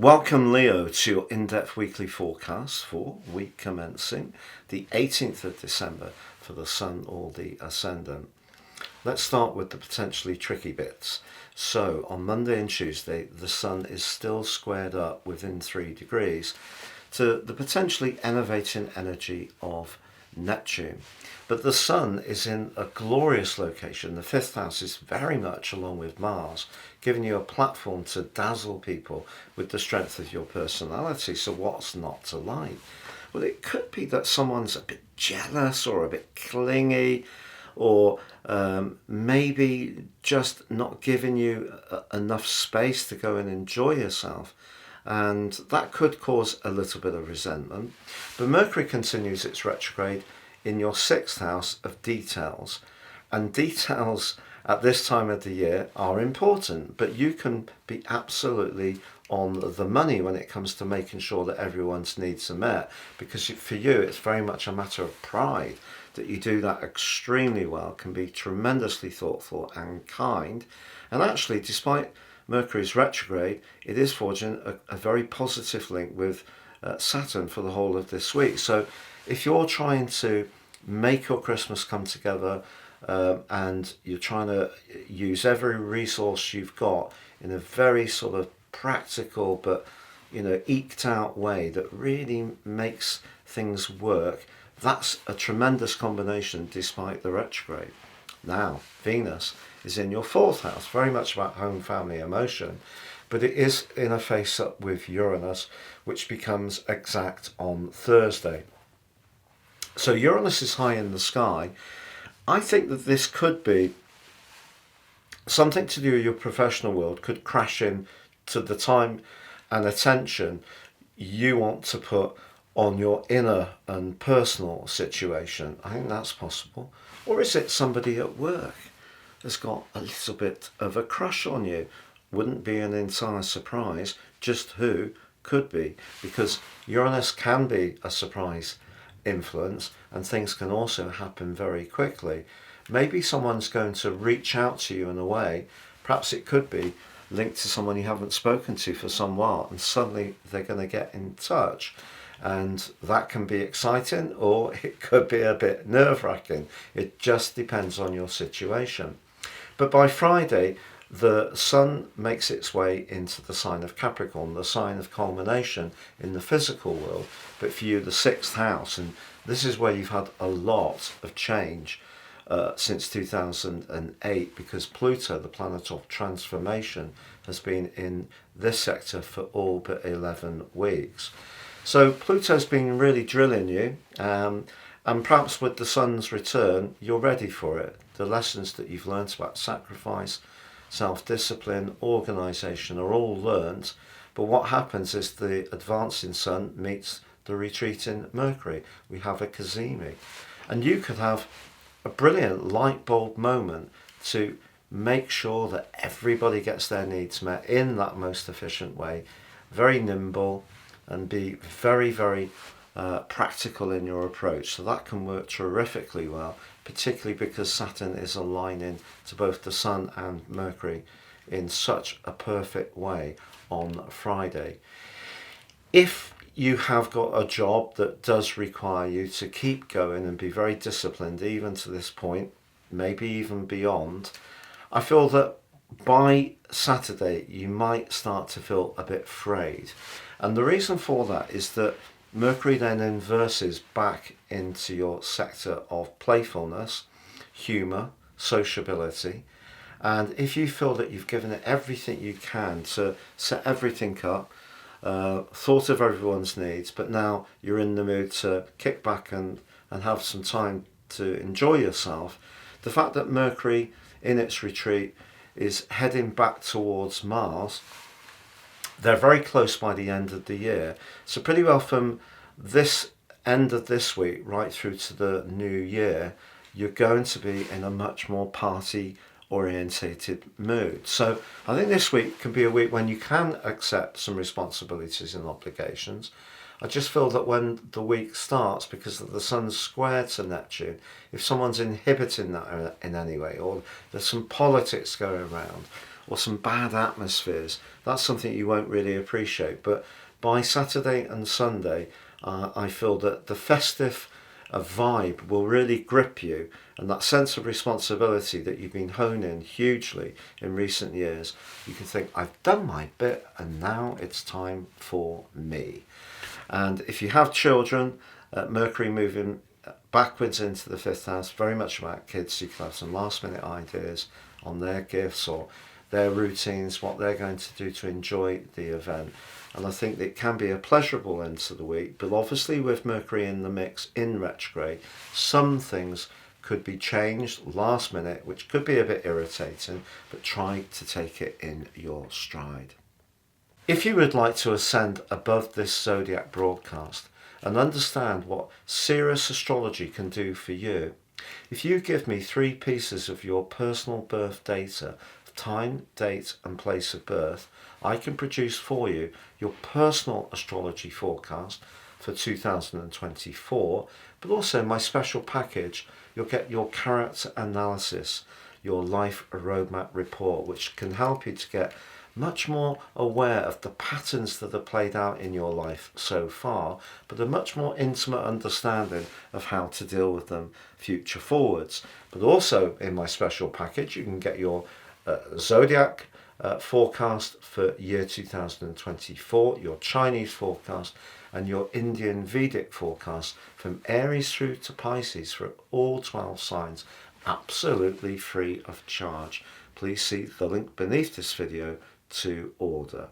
Welcome, Leo, to your in-depth weekly forecast for week commencing the 18th of December for the Sun or the Ascendant. Let's start with the potentially tricky bits. So, on Monday and Tuesday, the Sun is still squared up within 3 degrees to the potentially enervating energy of Neptune. But the Sun is in a glorious location. The 5th house is very much along with Mars, giving you a platform to dazzle people with the strength of your personality. So what's not to like? Well, it could be that someone's a bit jealous or a bit clingy, or maybe just not giving you enough space to go and enjoy yourself. And that could cause a little bit of resentment. But Mercury continues its retrograde in your 6th house of details. And details at this time of the year are important, but you can be absolutely on the money when it comes to making sure that everyone's needs are met, because for you it's very much a matter of pride that you do that extremely well, can be tremendously thoughtful and kind. And actually, despite Mercury's retrograde, it is forging a very positive link with Saturn for the whole of this week. So if you're trying to make your Christmas come together and you're trying to use every resource you've got in a very sort of practical but eked out way that really makes things work, that's a tremendous combination despite the retrograde. Now, Venus is in your 4th house, very much about home, family, emotion, but it is in a face-up with Uranus, which becomes exact on Thursday. So Uranus is high in the sky. I think that this could be something to do with your professional world, could crash in to the time and attention you want to put on your inner and personal situation. I think that's possible. Or is it somebody at work that's got a little bit of a crush on you? Wouldn't be an entire surprise, just who could be, because Uranus can be a surprise influence and things can also happen very quickly. Maybe someone's going to reach out to you in a way, perhaps it could be linked to someone you haven't spoken to for some while, and suddenly they're going to get in touch. And that can be exciting, or it could be a bit nerve-wracking. It just depends on your situation. But by Friday, the Sun makes its way into the sign of Capricorn, the sign of culmination in the physical world, but for you, the 6th house. And this is where you've had a lot of change since 2008, because Pluto, the planet of transformation, has been in this sector for all but 11 weeks. So Pluto's been really drilling you, and perhaps with the Sun's return, you're ready for it. The lessons that you've learnt about sacrifice, self-discipline, organisation are all learnt, but what happens is the advancing Sun meets the retreating Mercury. We have a cazimi, and you could have a brilliant light bulb moment to make sure that everybody gets their needs met in that most efficient way, very nimble, and be very, very practical in your approach. So that can work terrifically well, particularly because Saturn is aligning to both the Sun and Mercury in such a perfect way on Friday. If you have got a job that does require you to keep going and be very disciplined even to this point, maybe even beyond, I feel that by Saturday you might start to feel a bit frayed. And the reason for that is that Mercury then inverses back into your sector of playfulness, humour, sociability. And if you feel that you've given it everything you can to set everything up, thought of everyone's needs, but now you're in the mood to kick back and have some time to enjoy yourself, the fact that Mercury in its retreat is heading back towards Mars, they're very close by the end of the year. So pretty well from this end of this week right through to the new year, you're going to be in a much more party orientated mood. So I think this week can be a week when you can accept some responsibilities and obligations. I just feel that when the week starts, because the sun's squared to Neptune, if someone's inhibiting that in any way, or there's some politics going around, or some bad atmospheres, that's something you won't really appreciate. But by Saturday and Sunday, I feel that the festive vibe will really grip you, and that sense of responsibility that you've been honing hugely in recent years, you can think, I've done my bit and now it's time for me. And if you have children, Mercury moving backwards into the fifth house, very much about kids. So you can have some last minute ideas on their gifts or their routines, what they're going to do to enjoy the event. And I think it can be a pleasurable end to the week, but obviously with Mercury in the mix in retrograde, some things could be changed last minute, which could be a bit irritating, but try to take it in your stride. If you would like to ascend above this zodiac broadcast and understand what serious astrology can do for you, if you give me 3 pieces of your personal birth data, time, date and place of birth, I can produce for you your personal astrology forecast for 2024, but also my special package. You'll get your character analysis, your life roadmap report, which can help you to get much more aware of the patterns that are played out in your life so far, but a much more intimate understanding of how to deal with them future forwards. But also in my special package, you can get your zodiac forecast for year 2024, your Chinese forecast, and your Indian Vedic forecast from Aries through to Pisces for all 12 signs, absolutely free of charge. Please see the link beneath this video to order.